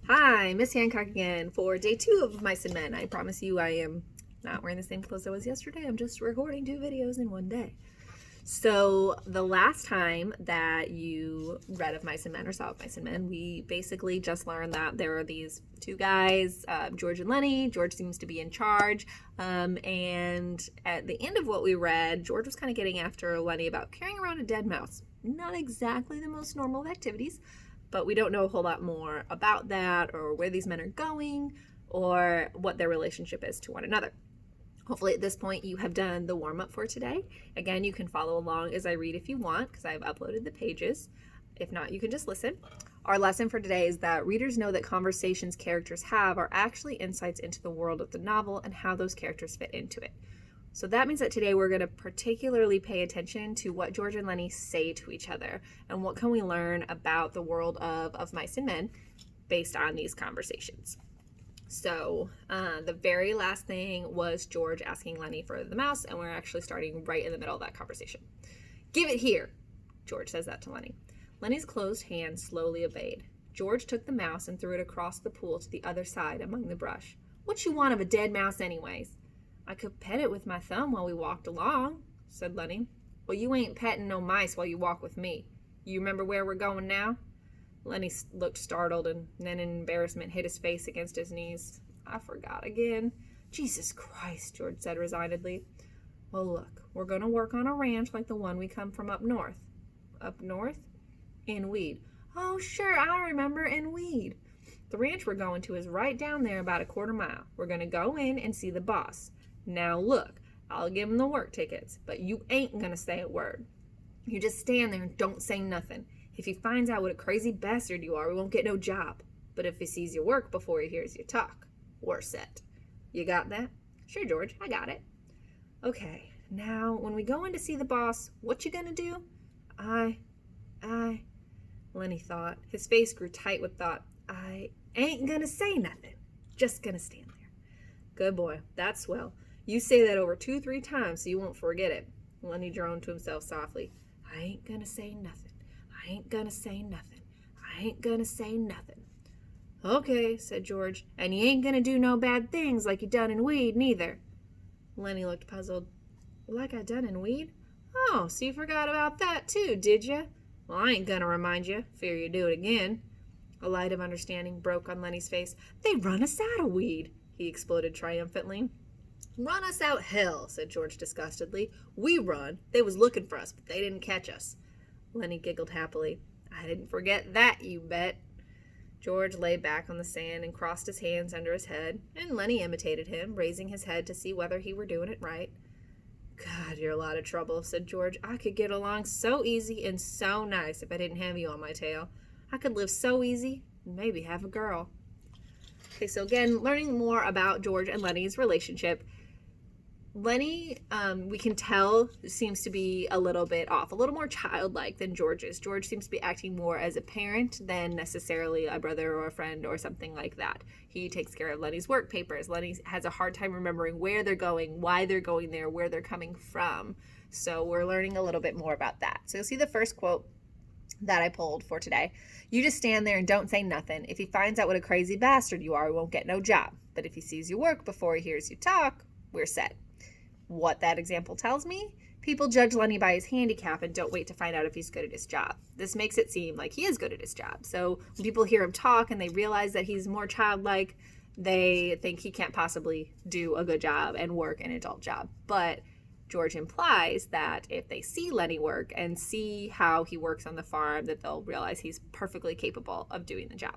Hi, Miss Hancock again for day 2 of Mice and Men. I promise you I am not wearing the same clothes I was yesterday. I'm just recording 2 videos in one day. So the last time that you read of Mice and Men or saw of Mice and Men, we basically just learned that there are these 2 guys, George and Lenny. George seems to be in charge. And at the end of what we read, George was kind of getting after Lenny about carrying around a dead mouse. Not exactly the most normal of activities, but we don't know a whole lot more about that or where these men are going or what their relationship is to one another. Hopefully at this point you have done the warm-up for today. Again, you can follow along as I read if you want because I've uploaded the pages. If not, you can just listen. Our lesson for today is that readers know that conversations characters have are actually insights into the world of the novel and how those characters fit into it. So that means that today we're going to particularly pay attention to what George and Lenny say to each other and what can we learn about the world of Mice and Men based on these conversations. So the very last thing was George asking Lenny for the mouse, and we're actually starting right in the middle of that conversation. "Give it here," George says that to Lenny. Lenny's closed hand slowly obeyed. George took the mouse and threw it across the pool to the other side among the brush. "What you want of a dead mouse anyways?" "I could pet it with my thumb while we walked along," said Lenny. "Well, you ain't petting no mice while you walk with me. You remember where we're going now?" Lenny looked startled and then in embarrassment hid his face against his knees. "I forgot again." "Jesus Christ," George said resignedly. "Well, look, we're going to work on a ranch like the one we come from up north." "Up north?" "In Weed." "Oh, sure, I remember, in Weed. The ranch we're going to is right down there about a quarter mile. We're going to go in and see the boss. Now look, I'll give him the work tickets, but you ain't gonna say a word. You just stand there and don't say nothing. If he finds out what a crazy bastard you are, we won't get no job. But if he sees your work before he hears you talk, we're set. You got that?" "Sure, George, I got it." "Okay, now when we go in to see the boss, what you gonna do?" I, Lenny thought. His face grew tight with thought. "I ain't gonna say nothing. Just gonna stand there." "Good boy, that's swell. You say that over 2-3 times so you won't forget it." Lenny droned to himself softly. "I ain't gonna say nothing. I ain't gonna say nothing. I ain't gonna say nothing." "Okay," said George, "and you ain't gonna do no bad things like you done in Weed, neither." Lenny looked puzzled. "Like I done in Weed? Oh, so you forgot about that too, did you? Well, I ain't gonna remind you. Fear you do it again." A light of understanding broke on Lenny's face. "They run us out of Weed," he exploded triumphantly. "Run us out hell," said George disgustedly. "We run. They was looking for us, but they didn't catch us." Lenny giggled happily. "I didn't forget that, you bet." George lay back on the sand and crossed his hands under his head, and Lenny imitated him, raising his head to see whether he were doing it right. "God, you're a lot of trouble," said George. "I could get along so easy and so nice if I didn't have you on my tail. I could live so easy and maybe have a girl." Okay, so again, learning more about George and Lenny's relationship. Lenny, we can tell, seems to be a little bit off, a little more childlike than George is. George seems to be acting more as a parent than necessarily a brother or a friend or something like that. He takes care of Lenny's work papers. Lenny has a hard time remembering where they're going, why they're going there, where they're coming from. So we're learning a little bit more about that. So you'll see the first quote that I pulled for today. "You just stand there and don't say nothing. If he finds out what a crazy bastard you are, we won't get no job. But if he sees your work before he hears you talk, we're set." What that example tells me? People judge Lenny by his handicap and don't wait to find out if he's good at his job. This makes it seem like he is good at his job. So when people hear him talk and they realize that he's more childlike, they think he can't possibly do a good job and work an adult job. But George implies that if they see Lenny work and see how he works on the farm, that they'll realize he's perfectly capable of doing the job.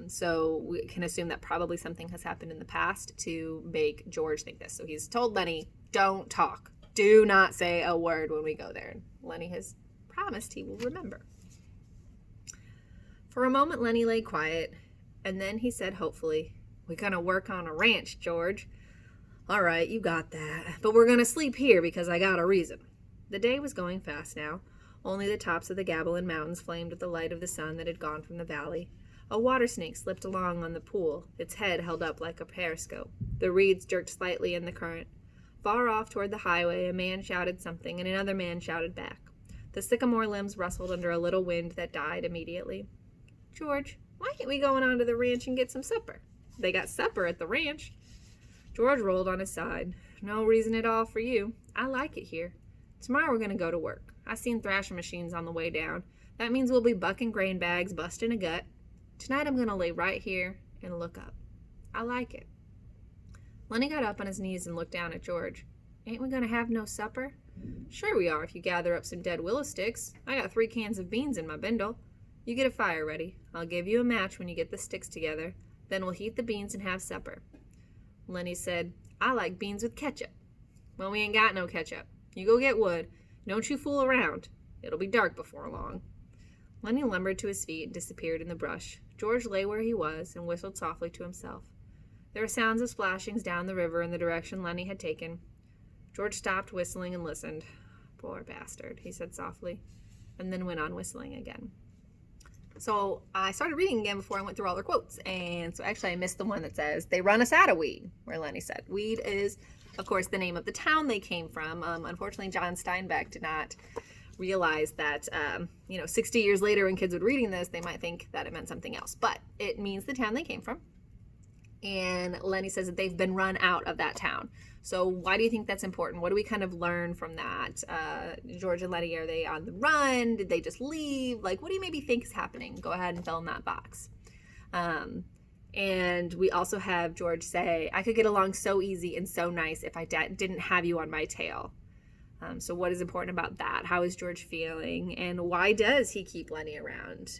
So we can assume that probably something has happened in the past to make George think this. So he's told Lenny, don't talk. Do not say a word when we go there. And Lenny has promised he will remember. For a moment, Lenny lay quiet, and then he said hopefully, "We're going to work on a ranch, George." "All right, you got that. But we're going to sleep here because I got a reason." The day was going fast now. Only the tops of the Gavilan Mountains flamed with the light of the sun that had gone from the valley. A water snake slipped along on the pool, its head held up like a periscope. The reeds jerked slightly in the current. Far off toward the highway, a man shouted something, and another man shouted back. The sycamore limbs rustled under a little wind that died immediately. "George, Why can't we go on to the ranch and get some supper? They got supper at the ranch. George rolled on his side. No reason at all for you. I like it here. Tomorrow we're going to go to work. I seen thrashing machines on the way down. That means we'll be bucking grain bags, busting a gut. Tonight I'm going to lay right here and look up. I like it. Lenny got up on his knees and looked down at George. Ain't we going to have no supper? Sure we are if you gather up some dead willow sticks. I got 3 cans of beans in my bindle. You get a fire ready. I'll give you a match when you get the sticks together. Then we'll heat the beans and have supper. Lenny said, I like beans with ketchup. Well, we ain't got no ketchup. You go get wood. Don't you fool around. It'll be dark before long. Lenny lumbered to his feet and disappeared in the brush. George lay where he was and whistled softly to himself. There were sounds of splashings down the river in the direction Lenny had taken. George stopped whistling and listened. Poor bastard, he said softly, and then went on whistling again. So I started reading again before I went through all their quotes, and so actually I missed the one that says, they run us out of weed, where Lenny said. Weed is, of course, the name of the town they came from. Unfortunately, John Steinbeck did not realize that, 60 years later when kids would reading this, they might think that it meant something else. But it means the town they came from. And Lenny says that they've been run out of that town. So why do you think that's important? What do we kind of learn from that? George and Lenny, are they on the run? Did they just leave? Like, what do you maybe think is happening? Go ahead and fill in that box. And we also have George say, I could get along so easy and so nice if I didn't have you on my tail. So what is important about that? How is George feeling? And why does he keep Lenny around?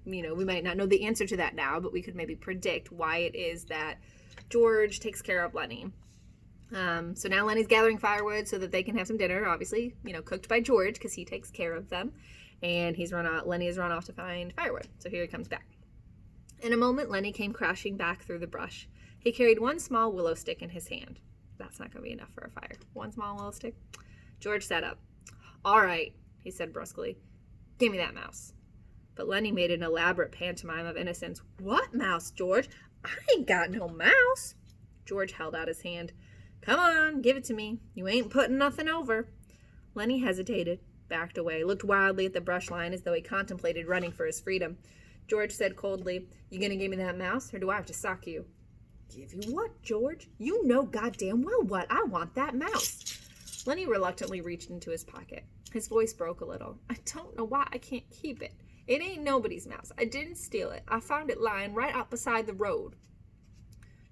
We might not know the answer to that now, but we could maybe predict why it is that George takes care of Lenny. So now Lenny's gathering firewood so that they can have some dinner, obviously, cooked by George because he takes care of them. And Lenny has run off to find firewood. So here he comes back. In a moment, Lenny came crashing back through the brush. He carried one small willow stick in his hand. That's not going to be enough for a fire. One small willow stick. George sat up. All right, he said brusquely. Give me that mouse. But Lenny made an elaborate pantomime of innocence. What mouse, George? I ain't got no mouse. George held out his hand. Come on, give it to me. You ain't putting nothing over. Lenny hesitated, backed away, looked wildly at the brush line as though he contemplated running for his freedom. George said coldly, You gonna give me that mouse, or do I have to sock you? Give you what, George? You know goddamn well what. I want that mouse. Lenny reluctantly reached into his pocket. His voice broke a little. I don't know why I can't keep it. It ain't nobody's mouse. I didn't steal it. I found it lying right out beside the road.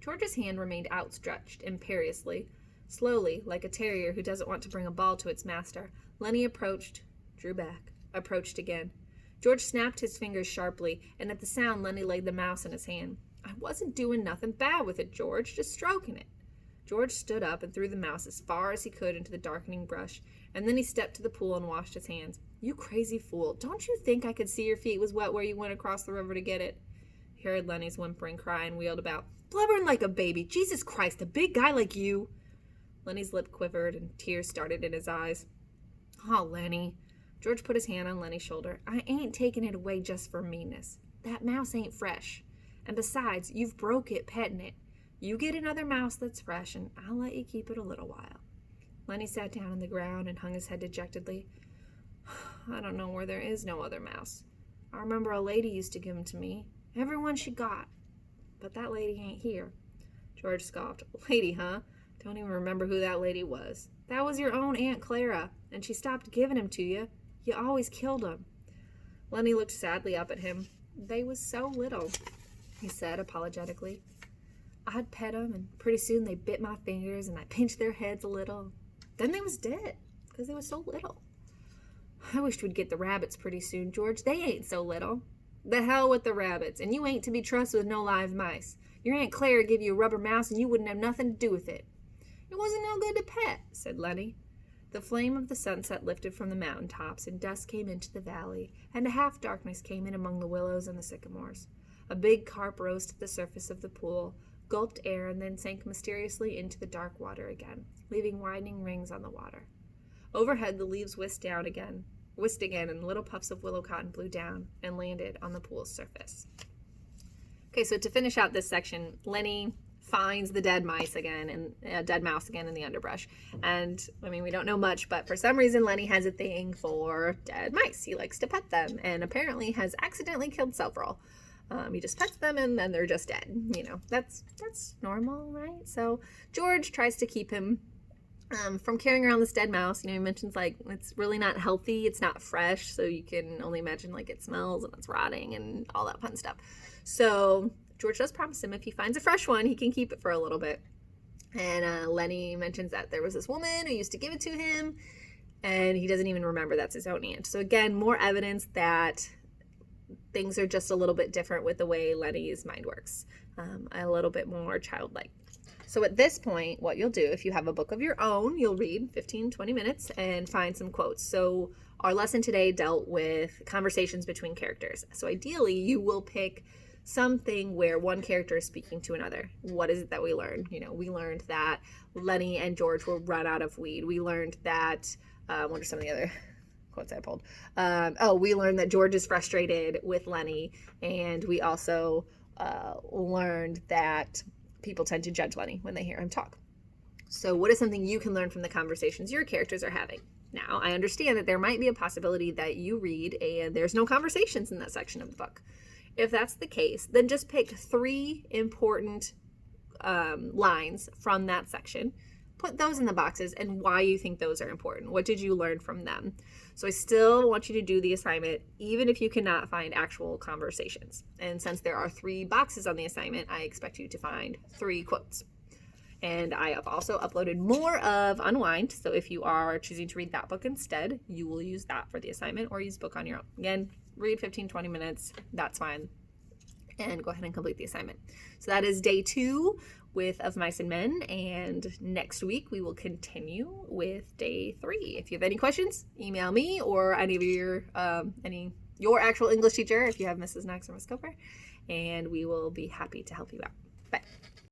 George's hand remained outstretched, imperiously. Slowly, like a terrier who doesn't want to bring a ball to its master, Lenny approached, drew back, approached again. George snapped his fingers sharply, and at the sound Lenny laid the mouse in his hand. I wasn't doing nothing bad with it, George, just stroking it. George stood up and threw the mouse as far as he could into the darkening brush, and then he stepped to the pool and washed his hands. You crazy fool, don't you think I could see your feet was wet where you went across the river to get it? He heard Lenny's whimpering cry and wheeled about. Blubbering like a baby, Jesus Christ, a big guy like you. Lenny's lip quivered and tears started in his eyes. Oh, Lenny. George put his hand on Lenny's shoulder. I ain't taking it away just for meanness. That mouse ain't fresh. And besides, you've broke it petting it. You get another mouse that's fresh, and I'll let you keep it a little while. Lenny sat down on the ground and hung his head dejectedly. I don't know where there is no other mouse. I remember a lady used to give 'em to me. Every one she got. But that lady ain't here. George scoffed. Lady, huh? Don't even remember who that lady was. That was your own Aunt Clara, and she stopped giving 'em to you. You always killed 'em. Lenny looked sadly up at him. They was so little, he said apologetically. I'd pet 'em, and pretty soon they bit my fingers, and I pinched their heads a little. Then they was dead, because they was so little. I wished we'd get the rabbits pretty soon, George. They ain't so little. The hell with the rabbits, and you ain't to be trusted with no live mice. Your Aunt Clara give you a rubber mouse, and you wouldn't have nothing to do with it. It wasn't no good to pet, said Lenny. The flame of the sunset lifted from the mountain tops, and dusk came into the valley, and a half-darkness came in among the willows and the sycamores. A big carp rose to the surface of the pool, gulped air, and then sank mysteriously into the dark water again, leaving widening rings on the water. Overhead the leaves whisked again, and little puffs of willow cotton blew down and landed on the pool's surface. Okay, so to finish out this section, Lenny finds the dead mouse again in the underbrush. And we don't know much, but for some reason Lenny has a thing for dead mice. He likes to pet them, and apparently has accidentally killed several. He just pets them and then they're just dead. You know, that's normal, right? So George tries to keep him from carrying around this dead mouse. You know, he mentions like it's really not healthy, it's not fresh, so you can only imagine like it smells and it's rotting and all that fun stuff. So George does promise him if he finds a fresh one, he can keep it for a little bit. And Lenny mentions that there was this woman who used to give it to him, and he doesn't even remember that's his own aunt. So again, more evidence that things are just a little bit different with the way Lenny's mind works, a little bit more childlike. So at this point, what you'll do, if you have a book of your own, you'll read 15-20 minutes and find some quotes. So our lesson today dealt with conversations between characters. So ideally, you will pick something where one character is speaking to another. What is it that we learned? You know, we learned that Lenny and George will run out of weed. We learned that, what are some of the other quotes I pulled? We learned that George is frustrated with Lenny, and we also learned that people tend to judge Lenny when they hear him talk. So what is something you can learn from the conversations your characters are having? Now, I understand that there might be a possibility that you read and there's no conversations in that section of the book. If that's the case, then just pick 3 important lines from that section, put those in the boxes, and why you think those are important. What did you learn from them? So I still want you to do the assignment, even if you cannot find actual conversations. And since there are 3 boxes on the assignment, I expect you to find 3 quotes. And I have also uploaded more of Unwind, so if you are choosing to read that book instead, you will use that for the assignment or use book on your own. Again, read 15-20 minutes, that's fine, and go ahead and complete the assignment. So that is day 2 of Mice and Men, and next week we will continue with day 3. If you have any questions, email me or any of your actual English teacher if you have Mrs. Knox or Miss Cooper, and we will be happy to help you out. Bye.